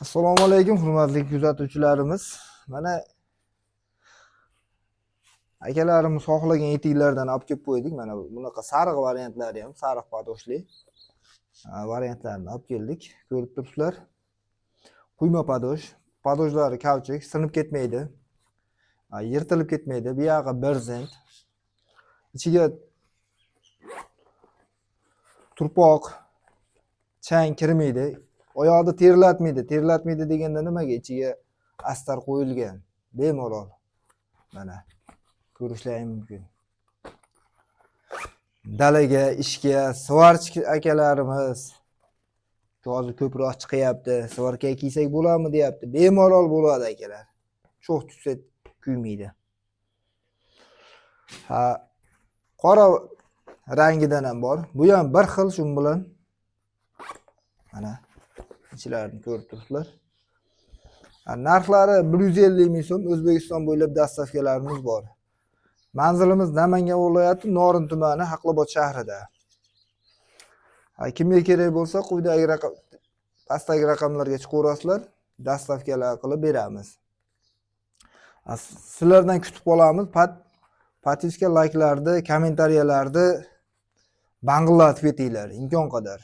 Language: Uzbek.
Assalomu alaykum, hurmatli kuzatuvchilarimiz. Mana akalarimiz xohlagan etiklardan olib kelib qo'ydik. Mana bunaqa sariq variantlari ham, sariq padoshli variantlarni olib keldik. Ko'rib turibsizlar. Quyma padosh. Padoshlari kavchik, sinib ketmaydi. Yirtilib ketmaydi. Bu yog'i berzent. Ichiga turpoq, chang kirmaydi. Oyoqni terlatmaydi. Terlatmaydi deganda nimaga? Ichiga astar qo'yilgan. Bemalol. Mana ko'rishlaring mumkin. Dalaga, ishga svarchki akalarimiz hozir ko'proq chiqyapti. Svarka kiysak bo'ladimi deyapti. Bemalol bo'ladi akalar. Cho'q tutsa kuymaydi. Qora rangidan ham bor. Bu ham bir xil shu bilan. Mana ichlarini ko'rib turibsizlar. Narxlari 150 ming so'm. O'zbekiston bo'ylab dastavkalarimiz bor. Manzilimiz Namangan viloyati Norin tumani, Haqlobod shahrida. Kimga kerak bo'lsa, quyidagi pastdagi raqamlarga chiqaverasizlar, dastavkalar qilib beramiz. Sizlardan kutib qolamiz. Patiska, layklarni, kommentariyalarni bang'illatib ketinglar imkon qadar.